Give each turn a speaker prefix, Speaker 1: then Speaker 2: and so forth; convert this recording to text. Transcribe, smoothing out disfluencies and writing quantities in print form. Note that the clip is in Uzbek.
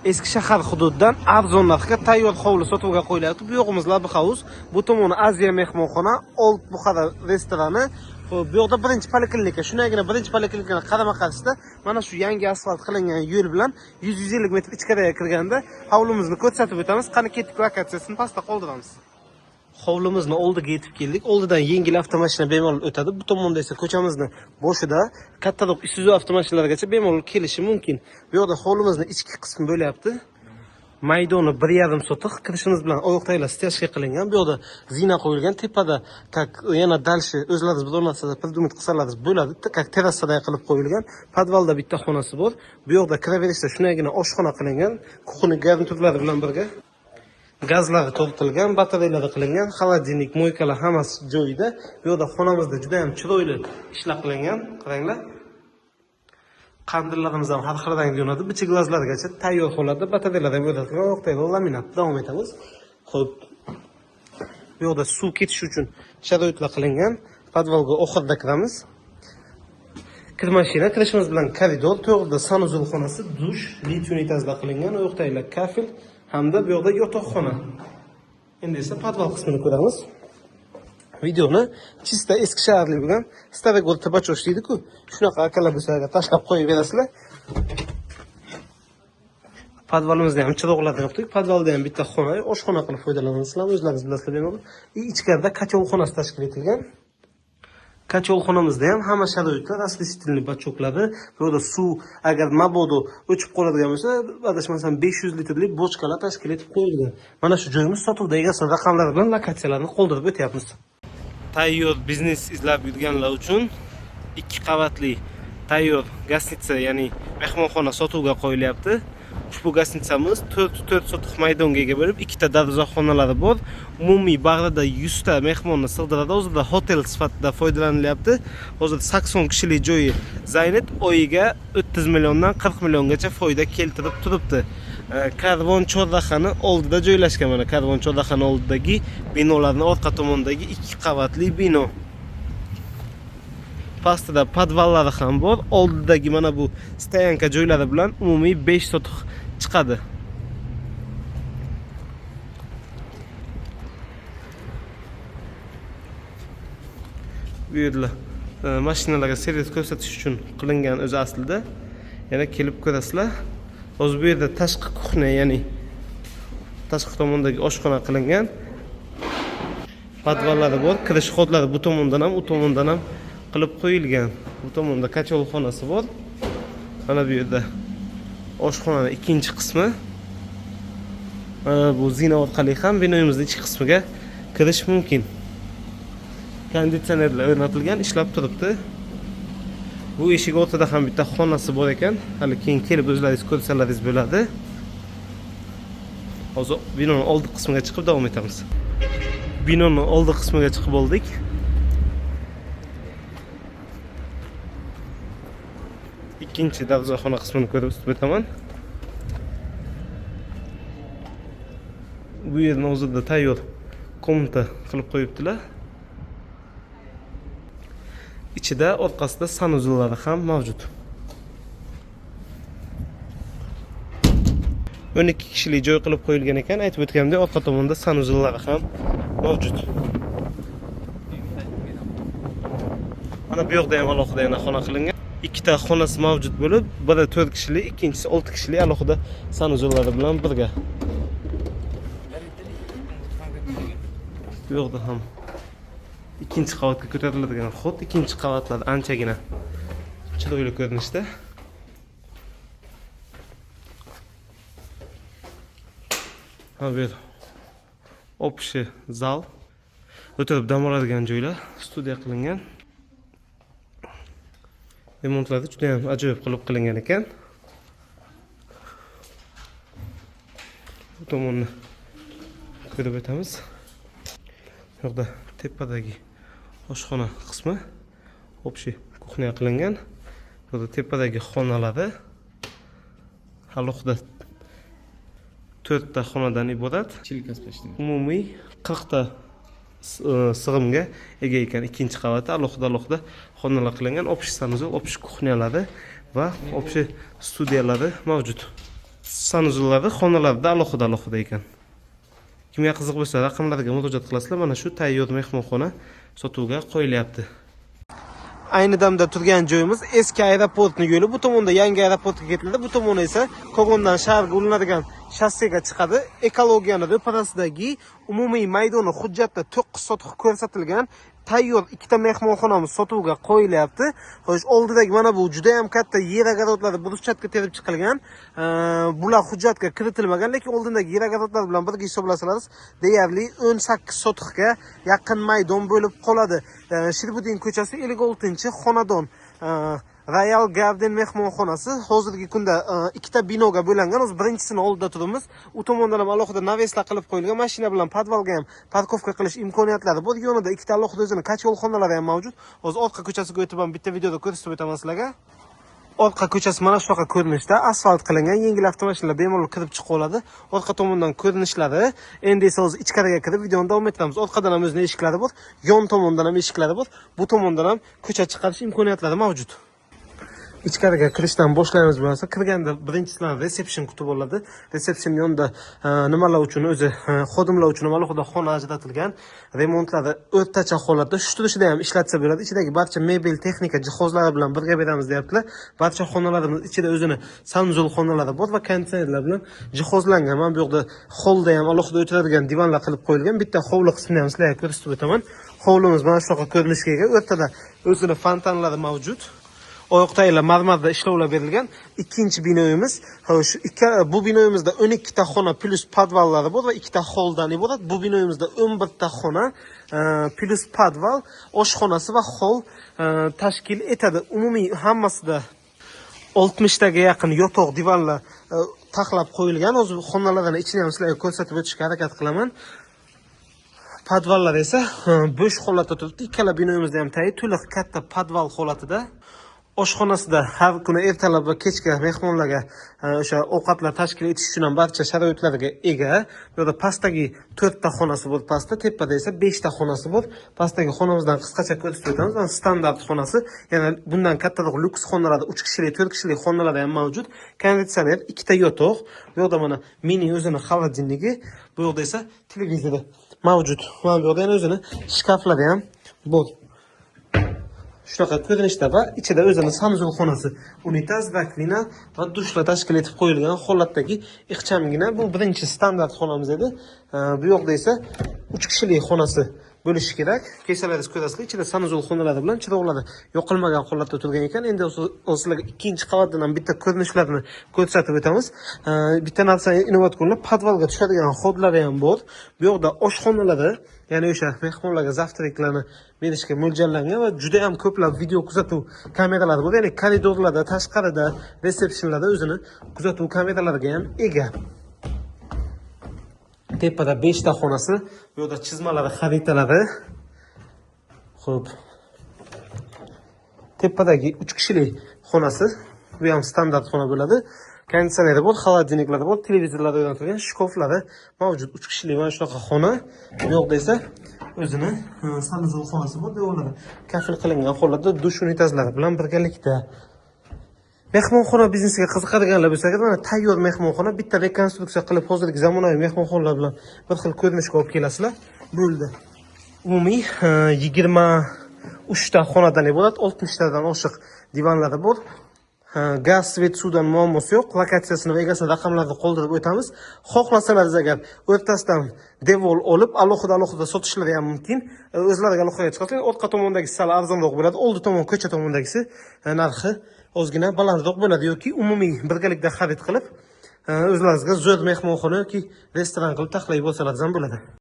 Speaker 1: eski shahar hududidan arzon narxga tayyor hovli sotuvga qo'yilyapti. Bu yo'g'imiz Labi House, bu tomoni Aziya mehmonxona, Old Buxara restorani. Bu yoqda birinchi poliklinika. Shunagina birinchi poliklinikani qarama-qarshisida mana shu yangi asfalt qilingan yo'l bilan 100-150 metr ichkariga kirganda hovlimizni ko'rsatib o'tamiz. Qani ketdik, lokatsiyasini pastda qoldiramiz. Hovlimizni oldiga yetib keldik. Oldidan yengil avtomashina bemalol o'tadi. Bu tomonda esa ko'chamizni boshida kattaroq Isuzu avtomashinalarigacha bemalol kelishi mumkin. Bu yoqda hovlimizni ichki qismi bo'lyapti. Maydoni 1,5 sotiq, kirishimiz bilan oyoq taglar stejga qilingan. Bu yoqda zina qo'yilgan. Tepada yana dalshi o'zlaringiz bilolmasanglar, umid qilsangiz bo'ladi. Terrasaday qilib qo'yilgan. Podvalda bitta xonasi bor. Bu yoqda kiraverishda shunagina oshxona qilingan. Kuxni garniturlari bilan birga gazlari tortilgan, batareyalar qilingan, xolodilnik, moykalar hammasi joyida. Bu yerda xonamizda juda ham chiroyli ishlar qilingan. Qaranglar. Qandillarimiz ham har xil rangda yonadi. Bichi glazlargacha tayyor holatda batareyalar ham o'rnatilgan. Oyoqdagi laminat. Davom etamiz. Xo'p. Bu yerda suv ketish uchun sharoitlar qilingan. Podvalga oxirida kiramiz. Kir mashina, kirishimiz bilan koridor, to'g'rida sanuzul xonasi, dush, lit unitazlar qilingan, oyoqdagi kafel hamda bu yoqda yotoqxona. Endi esa podval qismini ko'ramiz. Videoni chista eski shaharlik bilan Starogol Tabachosh deydi-ku. Shunaqa akalar bo'lsa tashlab qo'yib berasizlar. Podvalimizda ham chiroqlardan yo'qdik. Podvalda ham bitta xona, oshxona qilib foydalanasizlar. O'zlaringiz bilasizlar bemalol. Ichkarida kachol tashkil etilgan. Kacholxonamizda ham hamma sharoitlar asli stilli bachoklari, bu yerda suv agar mabodo o'chib qoladigan bo'lsa, adashmasam 500 litrlik bochkalar tashkil etib qo'yilgan. Mana shu joyimiz sotuvda egasi raqamlari bilan lokatsiyalarni qoldirib o'tyapmiz. Tayyor biznes izlab yurganlar uchun 2 qavatli tayyor gastnitsa, ya'ni mehmonxona sotuvga qo'yilyapti. Ushbu gastnitsamiz 4 sotiq maydonga ega bo'lib, 2 ta darvozaxonalari bor. Umumiy bag'rida 100 ta mehmonni sig'diradi. Hozirda hotel sifatida foydalanilyapti. Hozir 80 kishilik joyi Zaynet oyiga 30 milliondan 40 milliongacha foyda keltirib turibdi. Karvon chorrahani oldida joylashgan. Mana Karvon chorrahani oldidagi binolarning orqa tomonidagi 2 qavatli bino. Pastida podvallari ham bor. Oldidagi mana bu stoyanka joylari bilan umumiy 5 sotiq chiqadi. Bu yerda mashinalarga servis ko'rsatish uchun qilingan o'zi aslida. Yana kelib ko'rasizlar. Hozir bu yerda tashqi kuxna, ya'ni tashqi tomondagi oshxona qilingan. Podvallari bor, kirish xodlari bu tomondan ham, u tomondan ham qilib qo'yilgan. Bu tomonda kacholxonasi bor. Mana bu yerda oshxonaning ikkinchi qismi. Bu zina orqali ham binoyimizning ichki qismiga kirish mumkin. Konditsionerlar o'rnatilgan, ishlab turibdi. Bu eshik o'rtada ham bitta xonasi bor ekan. Hali keyin kelib o'zlaringiz ko'rsalaringiz bo'ladi. Hozir binoning oldi qismiga chiqib davom etamiz. Binoning oldi qismiga chiqib oldik. Ikkinchi darvozaxona qismini ko'rib o'taman. Bu yerni hozirda tayyor komnata qilib qo'yibdilar. Ichida orqasida sanuzullari ham mavjud. 12 kishilik joy qilib qo'yilgan ekan. Aytib o'tganimdek, orqa tomonda sanuzullari ham mavjud. Mana bu yoqda ham alohida yana xona qilingan. 2 ta xonasi mavjud bo'lib, biri 4 kishilik, ikkinchisi 6 kishilik alohida sanuzullari bilan birga. Bu yoqda ham ikkinchi qavatga ko'tariladigan xod, ikkinchi qavatlar anchagina chiroyli ko'rinishda. Ha, bu yer общий zal, o'tirib dam oladigan joylar, studiya qilingan. Remontlarni juda ham ajoyib qilib qilingan ekan. Bu tomonni ko'rib o'tamiz. Bu yoqda tepadagi oshxona qismi общий kuxnya qilingan. Bu yerda tepadagi xonalari alohida 4 ta xonadan iborat. Umumiy 40 ta sig'imga ega ekan. Ikkinchi qavati alohida xonalar qilingan, общий sanuzul, общий kuxnyalari va общий studiyalari mavjud. Sanuzullarda, xonalarda alohida ekan. Kimga qiziq bo'lsa, raqamlarga murojaat qilasizlar. Mana shu tayyor mehmonxona sotuvga qo'yilyapti. Ayni damda turgan joyimiz eski aeroportning yo'li. Bu tomonda yangi aeroportga ketiladi. Bu tomoni esa Kogondan shaharga ulanadigan shassega chiqadi. Ekologiyani ro'parasidagi umumiy maydoni hujjatda 9 sotix ko'rsatilgan tayyor ikkita mehmonxonamiz sotuvga qo'yilyapti. Xo'sh, oldidagi mana bu juda ham katta yer agarodlari bruschatka terib chiqilgan. Bular hujjatga kiritilmagan, lekin oldindagi yer agarodlar bilan birga hisoblasangiz, deyarli 18 sotixga yaqin maydon bo'lib qoladi. Shirbudin ko'chasi 56-xonadon. Royal Garden mehmonxonasi hozirgi kunda ikkita binoga bo'lingan. O'z birinchisini oldida turibmiz. U tomondan ham alohida naveslar qilib qo'yilgan. Mashina bilan podvalga ham parkovka qilish imkoniyatlari bor. Yonida ikkita alohida o'zini kachol xonalari ham mavjud. Hozir orqa ko'chasiga o'tib ham bitta videoda ko'rsatib o'taman sizlarga. Orqa ko'chasi mana shunaqa ko'rinishda, asfalt qilingan, yengil avtomashinalar bemalol kirib chiqa oladi. Orqa tomondan ko'rinishlari. Endi esa o'zi ichkariga kirib videoni davom ettiramiz. Orqadan ham o'zining eshiklari bor, yon tomondan ham eshiklari bor. Bu tomondan ham ko'cha chiqarish imkoniyatlari mavjud. İchkariga kirishdan boshlaymiz bo'lsa, kirganda birinchisidan reseption kutib oladi. Reseption yonida nimalar uchun o'zi xodimlar uchun alohida xona ajratilgan. Remontlari o'rtacha holatda, shu turishida ham ishlatsa bo'ladi. Ichidagi barcha mebel, texnika jihozlari bilan birga beramiz deyaptilar. Barcha xonalarimiz ichida o'zini sanuzul xonalari bor va konditsionerlar bilan jihozlangan. Mana bu yoqda holda ham alohida o'tiradigan divanlar qilib qo'yilgan. Bitta hovli qismini ham sizlarga ko'rsatib o'taman. Hovlimiz mana shunaqa ko'rinishga ega. O'rtada o'zini fontanlari mavjud. Oyoqtaylar marmarda ishlovlar berilgan. Ikkinchi binoyimiz. Xo'sh, bu binoyimizda 12 ta xona plus podvallari bor va 2 ta holdan iborat. Bu binoyimizda 11 ta xona plus podval, oshxonasi va hol tashkil etadi. Umumiy hammasida 60 taga yaqin yotoq divanlar taxlab qo'yilgan. O'zi xonalarning ichini ham sizlarga ko'rsatib o'tishga harakat qilaman. Podvallar esa bo'sh holatda turibdi. Ikkala binoyimizda ham to'liq katta podval holatida. Oshxonasida har kuni ertalab va kechga mehmonlarga o'sha ovqatlar tashkil etish uchun ham barcha sharoitlarga ega. Bu yerda pastdagi 4 ta xonasi bor, pastda, tepada esa 5 ta xonasi bor. Pastdagi xonamizdan qisqacha ko'rsatib o'tamiz. Mana standart xonasi, yana bundan kattaroq lyuks xonalarda 3 kishilik, 4 kishilik xonalar ham mavjud. Konditsioner, 2 ta yotoq. Bu yerda mana mini o'zini xolodilnigi, bu yerda esa televizori mavjud. Mana bu yerda yana o'zini shkaflari ham bor. Shunaqa ko'rinishda va ichida o'zini sanuzul xonasi, unitaz, rakovina va dushlar tashkil etib qo'yilgan holatdagi ixchamgina bu birinchi standart xonamiz edi. Bu yoqda esa 3 kishilik xonasi bo'lishi kerak. Kechalaringiz ko'rasizlar, ichida sanuzul xonalari bilan chiroqlari yoqilmagan holatda turgan ekan. Endi sizlarga ikkinchi qavatdan ham bitta ko'rinishlarini ko'rsatib o'tamiz. Bitta narsani inovatga qo'yilib, podvalga tushadigan xodlari ham bor. Bu yoqda oshxonalari, ya'ni o'sha mehmonlarga zavtriklarni berishga mo'ljallangan va juda ham ko'plab video kuzatuv kameralari bor. Ya'ni koridorlarda, tashqarida, resepsiyonlarda o'zini kuzatuv kameralariga ham ega. Tepada 5 ta xonasi, bu yerda chizmalari, xaritalari. Xo'p. Tepadagi 3 kishilik xonasi, bu ham standart xona bo'ladi. Konditsioneri bor, xolodilniklari bor, televizorlar o'rnatilgan, shkoflari mavjud. 3 kishilik mana shunaqa xona. Bu yoqda esa o'zini sanuzul xonasi bor, devorlari kafil qilingan holatda dush unitazlari bilan birgalikda. Mehmonxona biznesiga qiziqadiganlar bo'lsa, mana tayyor mehmonxona, bitta rekonstruksiya qilib hozirgi zamonaviy mehmonxonalar bilan bir xil ko'rinishga olib kelasizlar. Bo'ldi. Umumiy 23 ta xonadan iborat, 60 tadan oshiq divanlari bor. Gaz, svet, suvdan muammosi yo'q. Lokatsiyasini va egasini raqamlarni qoldirib o'tamiz. Xohlasangiz agar o'rtasidan devor olib, alohida sotishlari ham mumkin. O'zlariga alohida chiqadi. Orqa tomondagisi sal arzonroq bo'ladi. Oldi tomon ko'cha tomondagisi narxi ozgina balandroq bo'ladi yoki umumiy birgalikda xarid qilib, o'zlaringizga zo'r mehmonxona yoki restoran qilib taxlay bo'lsalar ham bo'ladi.